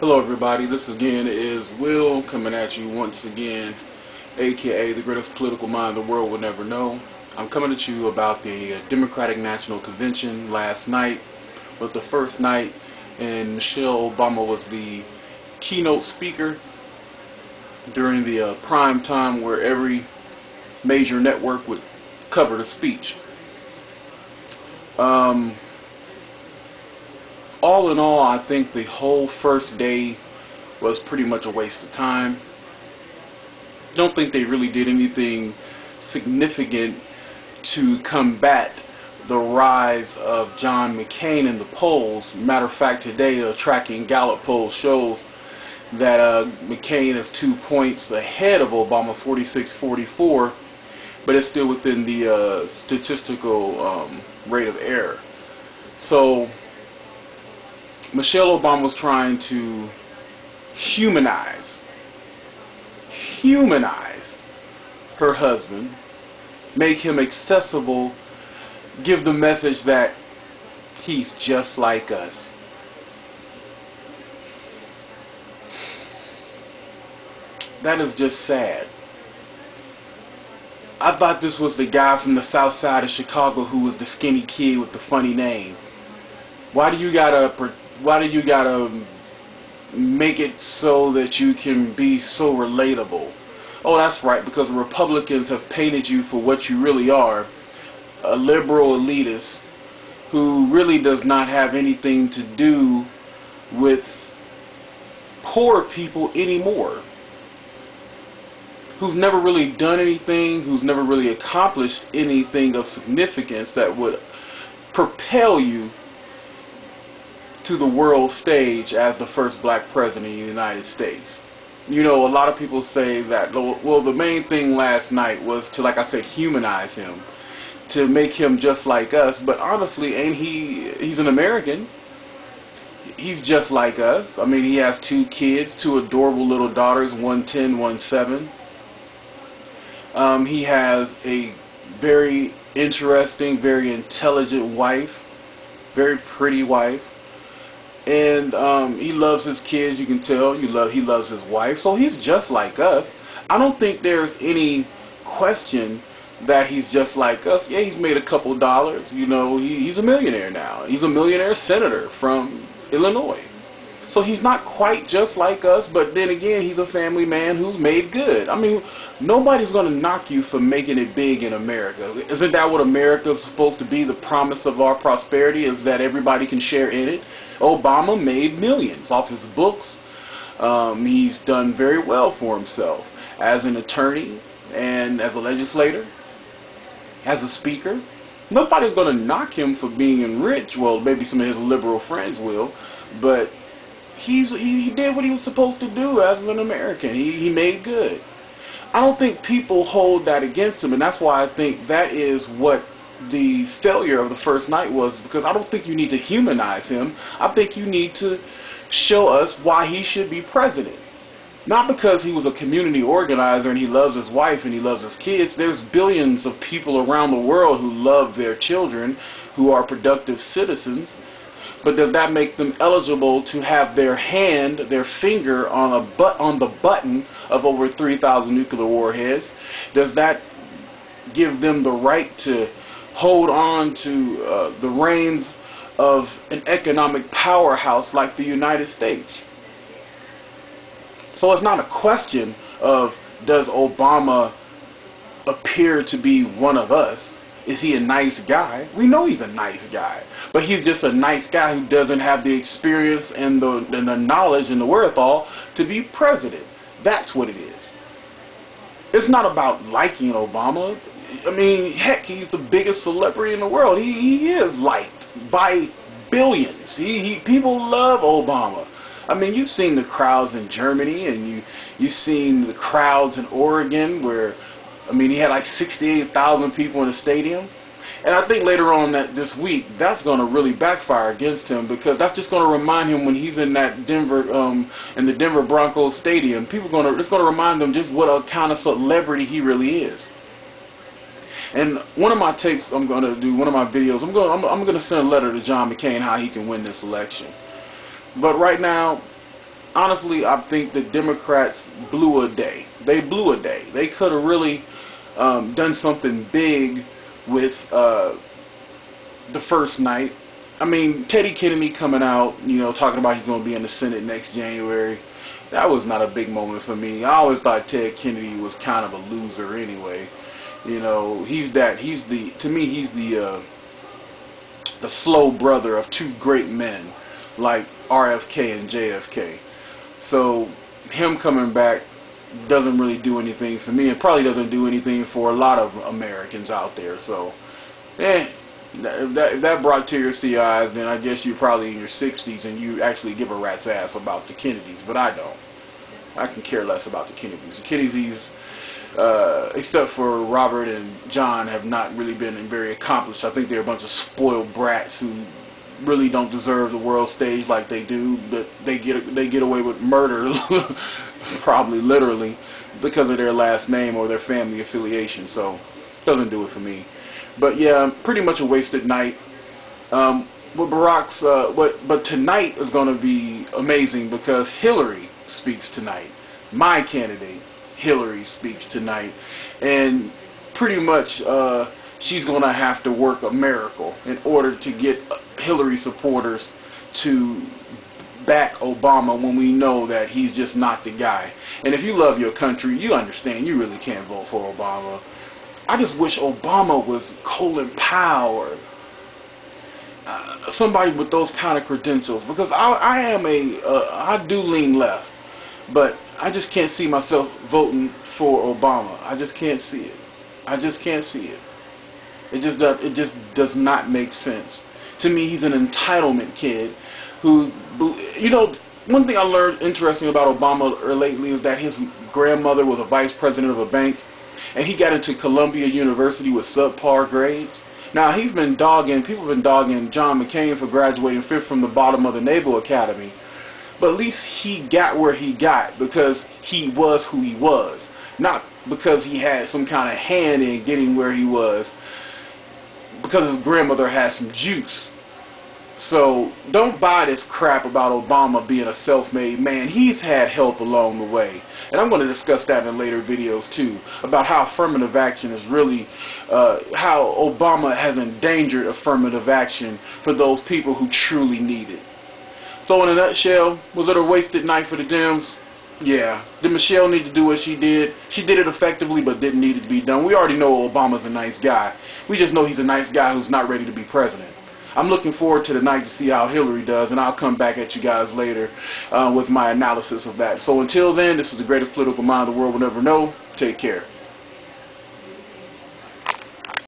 Hello everybody, this again is Will coming at you once again, aka the greatest political mind the world will never know. I'm coming at you about the Democratic National Convention. Last night was the first night and Michelle Obama was the keynote speaker during the prime time where every major network would cover the speech. All in all, I think the whole first day was pretty much a waste of time. I don't think they really did anything significant to combat the rise of John McCain in the polls. Matter of fact, today a tracking Gallup poll shows that McCain is 2 points ahead of Obama, 46-44, but it's still within the statistical rate of error. So Michelle Obama was trying to humanize her husband, make him accessible, give the message that he's just like us. That is just sad. I thought this was the guy from the south side of Chicago who was the skinny kid with the funny name. Why do you gotta make it so that you can be so relatable? Oh, that's right, because the Republicans have painted you for what you really are, a liberal elitist who really does not have anything to do with poor people anymore, who's never really done anything, who's never really accomplished anything of significance that would propel you to the world stage as the first black president of the United States. You know, a lot of people say that, well, the main thing last night was to, like I said, humanize him, to make him just like us. But honestly, he's an American. He's just like us. I mean, he has 2 kids, 2 adorable little daughters, one 10, one 7. He has a very interesting, very intelligent wife, very pretty wife. And he loves his kids, you can tell. He loves his wife. So he's just like us. I don't think there's any question that he's just like us. Yeah, he's made a couple dollars. You know, he's a millionaire now. He's a millionaire senator from Illinois. So he's not quite just like us, but then again, he's a family man who's made good. I mean, nobody's going to knock you for making it big in America. Isn't that what America is supposed to be? The promise of our prosperity is that everybody can share in it. Obama made millions off his books. He's done very well for himself as an attorney and as a legislator, as a speaker. Nobody's going to knock him for being rich. Well, maybe some of his liberal friends will, but he did what he was supposed to do as an American. He made good. I don't think people hold that against him, and that's why I think that is what the failure of the first night was, because I don't think you need to humanize him. I think you need to show us why he should be president. Not because he was a community organizer and he loves his wife and he loves his kids. There's billions of people around the world who love their children, who are productive citizens. But does that make them eligible to have their hand, their finger on the button of over 3,000 nuclear warheads? Does that give them the right to hold on to the reins of an economic powerhouse like the United States? So it's not a question of, does Obama appear to be one of us? Is he a nice guy? We know he's a nice guy. But he's just a nice guy who doesn't have the experience and the knowledge and the wherewithal to be president. That's what it is. It's not about liking Obama. I mean, heck, he's the biggest celebrity in the world. He is liked by billions. People love Obama. I mean, you've seen the crowds in Germany, and you've seen the crowds in Oregon where, I mean, he had like 68,000 people in the stadium. And I think later on this week, that's going to really backfire against him, because that's just going to remind him when he's in that in the Denver Broncos stadium, it's going to remind them just what a kind of celebrity he really is. And one of my takes I'm going to do, one of my videos, I'm going to send a letter to John McCain how he can win this election. But right now, honestly, I think the Democrats blew a day. They blew a day. They could have really done something big with the first night. I mean, Teddy Kennedy coming out, you know, talking about he's going to be in the Senate next January. That was not a big moment for me. I always thought Ted Kennedy was kind of a loser anyway. You know, to me, he's the slow brother of two great men like RFK and JFK. So him coming back doesn't really do anything for me, and probably doesn't do anything for a lot of Americans out there. So, if that brought tears to your eyes, then I guess you're probably in your 60s and you actually give a rat's ass about the Kennedys, but I don't. I can care less about the Kennedys. The Kennedys, except for Robert and John, have not really been very accomplished. I think they're a bunch of spoiled brats who really don't deserve the world stage like they do, but they get away with murder, probably literally, because of their last name or their family affiliation. So, doesn't do it for me. But yeah, pretty much a wasted night. But tonight is going to be amazing because Hillary speaks tonight. My candidate, Hillary, speaks tonight, and pretty much she's going to have to work a miracle in order to get Hillary supporters to back Obama when we know that he's just not the guy. And if you love your country, you understand you really can't vote for Obama. I just wish Obama was Colin Powell or somebody with those kind of credentials, because I do lean left, but I just can't see myself voting for Obama. I just can't see it. I just can't see it. It just does not make sense. To me, he's an entitlement kid who, you know, one thing I learned interesting about Obama lately is that his grandmother was a vice president of a bank, and he got into Columbia University with subpar grades. Now, people have been dogging John McCain for graduating fifth from the bottom of the Naval Academy, but at least he got where he got because he was who he was, not because he had some kind of hand in getting where he was, because his grandmother had some juice. So don't buy this crap about Obama being a self-made man. He's had help along the way. And I'm going to discuss that in later videos too, about how affirmative action is really, how Obama has endangered affirmative action for those people who truly need it. So in a nutshell, was it a wasted night for the Dems? Yeah. Did Michelle need to do what she did? She did it effectively, but didn't need it to be done. We already know Obama's a nice guy. We just know he's a nice guy who's not ready to be president. I'm looking forward to the night to see how Hillary does, and I'll come back at you guys later with my analysis of that. So until then, this is the greatest political mind the world will ever know. Take care.